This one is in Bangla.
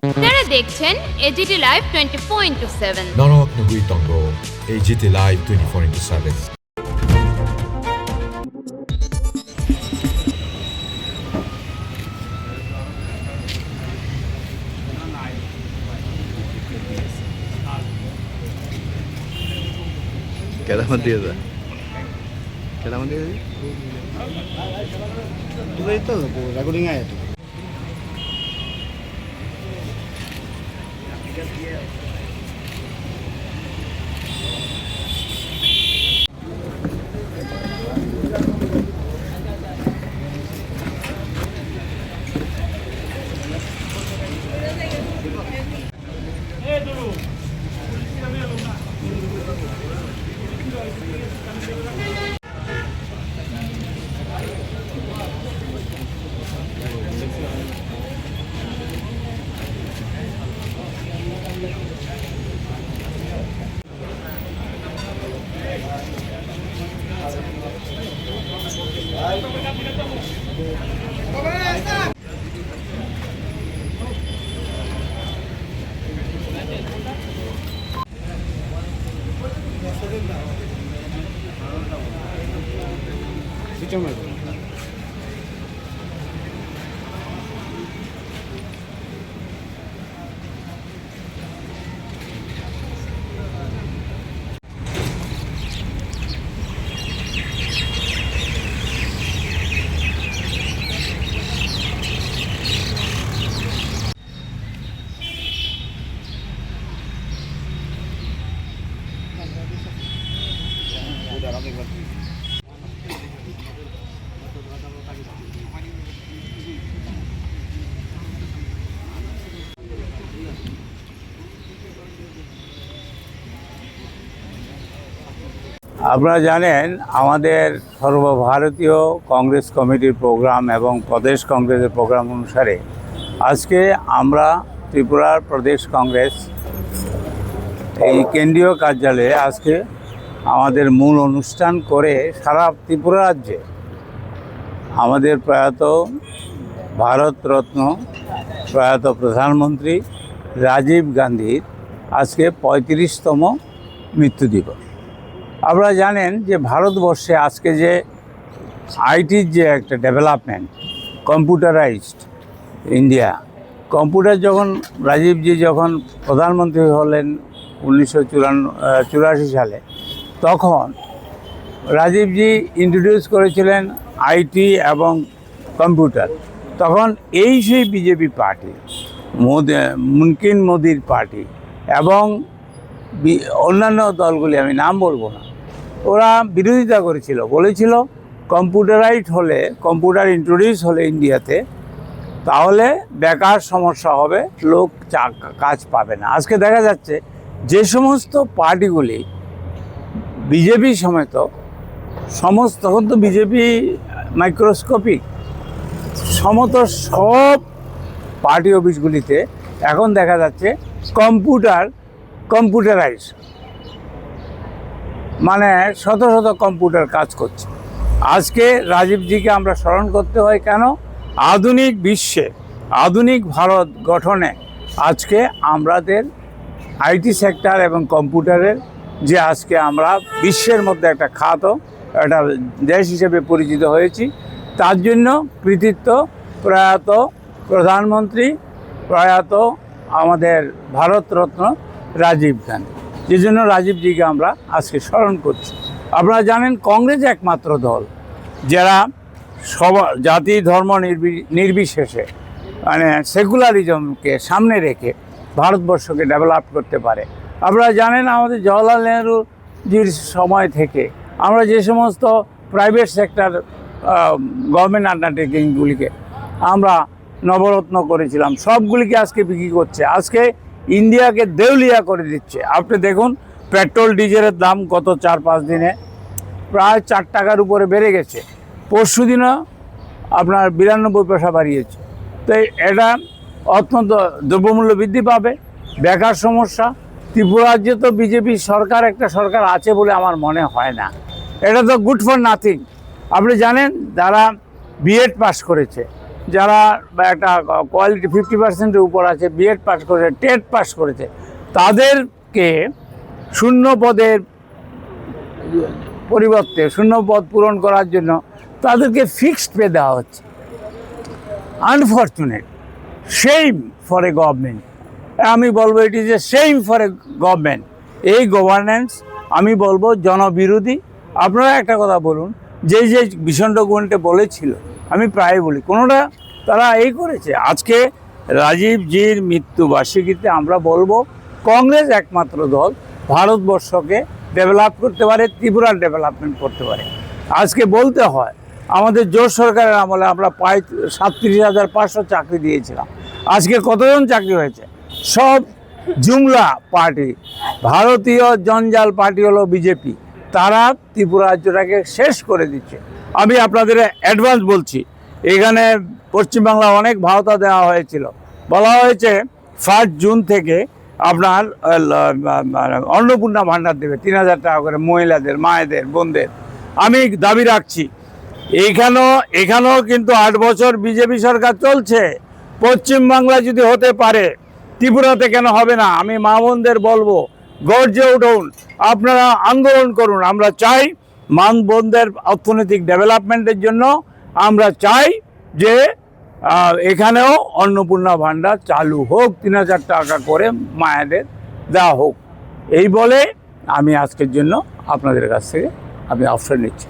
আপনারা দেখছেন AGT live 24/7। Norok Nugui Tongo, AGT Live 24/7. কেদামত দিয়ে যা কেদামত দিয়ে itu recording aja tuh. আপনারা জানেন আমাদের সর্বভারতীয় কংগ্রেস কমিটির প্রোগ্রাম এবং প্রদেশ কংগ্রেসের প্রোগ্রাম অনুসারে আজকে আমরা ত্রিপুরার প্রদেশ কংগ্রেস এই কেন্দ্রীয় কার্যালয়ে আজকে আমাদের মূল অনুষ্ঠান করে সারা ত্রিপুরা রাজ্যে আমাদের প্রয়াত ভারতরত্ন প্রয়াত প্রধানমন্ত্রী রাজীব গান্ধীর আজকে 35তম মৃত্যু দিবস। আপনারা জানেন যে ভারতবর্ষে আজকে যে আইটির যে একটা ডেভেলপমেন্ট, কম্পিউটারাইজড ইন্ডিয়া, কম্পিউটার যখন রাজীবজি যখন প্রধানমন্ত্রী হলেন 1984 সালে, তখন রাজীবজি ইন্ট্রোডিউস করেছিলেন আইটি এবং কম্পিউটার। তখন এই সেই বিজেপি পার্টি, মুমকিন মোদির পার্টি এবং অন্যান্য দলগুলি, আমি নাম বলবো না, ওরা বিরোধিতা করেছিল, বলেছিল কম্পিউটারাইজড হলে, কম্পিউটার ইন্ট্রোডিউস হলে ইন্ডিয়াতে, তাহলে বেকার সমস্যা হবে, লোক কাজ পাবে না। আজকে দেখা যাচ্ছে যে সমস্ত পার্টিগুলি বিজেপি সমেত সমস্ত, তখন তো বিজেপি মাইক্রোস্কোপিক, সমস্ত সব পার্টি অফিসগুলিতে এখন দেখা যাচ্ছে কম্পিউটারাইজ, মানে শত শত কম্পিউটার কাজ করছে। আজকে রাজীবজিকে আমরা স্মরণ করতে হয় কেন? আধুনিক বিশ্বে, আধুনিক ভারত গঠনে আজকে আমাদের আইটি সেক্টর এবং কম্পিউটারের যে আজকে আমরা বিশ্বের মধ্যে একটা খ্যাত একটা দেশ হিসেবে পরিচিত হয়েছি, তার জন্য কৃতিত্ব প্রয়াত প্রধানমন্ত্রী, প্রয়াত আমাদের ভারতরত্ন রাজীব গান্ধী, যে জন্য রাজীবজিকে আমরা আজকে স্মরণ করছি। আপনারা জানেন কংগ্রেস একমাত্র দল যারা জাতি ধর্ম নির্বিশেষে, মানে সেকুলারিজমকে সামনে রেখে ভারতবর্ষকে ডেভেলপ করতে পারে। আপনারা জানেন আমাদের জওহরলাল নেহরুজির সময় থেকে আমরা যে সমস্ত প্রাইভেট সেক্টর গভর্নমেন্ট আন্ডারটেকিংগুলিকে আমরা নবরত্ন করেছিলাম, সবগুলিকে আজকে বিক্রি করছে, আজকে ইন্ডিয়াকে দেউলিয়া করে দিচ্ছে। আপনি দেখুন পেট্রোল ডিজেলের দাম গত 4-5 দিনে প্রায় 4 টাকার উপরে বেড়ে গেছে, পরশু দিনও আপনার 92 পয়সা বাড়িয়েছে। তো এটা অত্যন্ত দ্রব্যমূল্য বৃদ্ধি পাবে, বেকার সমস্যা। ত্রিপুরা রাজ্যে তো বিজেপি সরকার, একটা সরকার আছে বলে আমার মনে হয় না, এটা তো গুড ফর নাথিং। আপনি জানেন যারা বিএড পাস করেছে যারা একটা কোয়ালিটি 50%-এর উপর আছে, বিএড পাস করেছে, টেট পাস করেছে, তাদেরকে শূন্য পদের পরিবর্তে শূন্য পদ পূরণ করার জন্য তাদেরকে ফিক্সড পে দেওয়া হচ্ছে। Unfortunate, same for a government. আমি বলবো it is a same for a government. এই গভর্নেন্স আমি বলবো জনবিরোধী। আপনারা একটা কথা বলুন, যে ভীষণ ডকুমেন্টে বলেছিল, আমি প্রায় বলি কোনোটা তারা এই করেছে। আজকে রাজীবজির মৃত্যুবার্ষিকীতে আমরা বলবো কংগ্রেস একমাত্র দল ভারতবর্ষকে ডেভেলপ করতে পারে, ত্রিপুরার ডেভেলপমেন্ট করতে পারে। আজকে বলতে হয় আমাদের জোট সরকারের আমলে আমরা প্রায় 37,500 চাকরি দিয়েছিলাম। আজকে কতজন চাকরি হয়েছে? সব জুমলা পার্টি, ভারতীয় জঞ্জাল পার্টি হলো বিজেপি, তারা ত্রিপুরা রাজ্যটাকে শেষ করে দিচ্ছে। আমি আপনাদের অ্যাডভান্স বলছি, এখানে পশ্চিমবাংলা অনেক ভাওতা দেওয়া হয়েছিল, বলা হয়েছে 1 জুন থেকে আপনার অন্নপূর্ণা ভাণ্ডার দেবে 3,000 টাকা করে মহিলাদের, মায়েদের, বোনদের। আমি দাবি রাখছি এখানেও কিন্তু 8 বছর বিজেপি সরকার চলছে। পশ্চিমবাংলা যদি হতে পারে, ত্রিপুরাতে কেন হবে না? আমি মা বোনদের বলবো, গর্জে উঠুন, আপনারা আন্দোলন করুন। আমরা চাই মা বোনদের অর্থনৈতিক ডেভেলপমেন্টের জন্য আমরা চাই যে এখানেও অন্নপূর্ণা ভাণ্ডার চালু হোক, 3,000 টাকা করে মায়েদের দেওয়া হোক। এই বলে আমি আজকের জন্য আপনাদের কাছ থেকে আমি অবসর নিচ্ছি।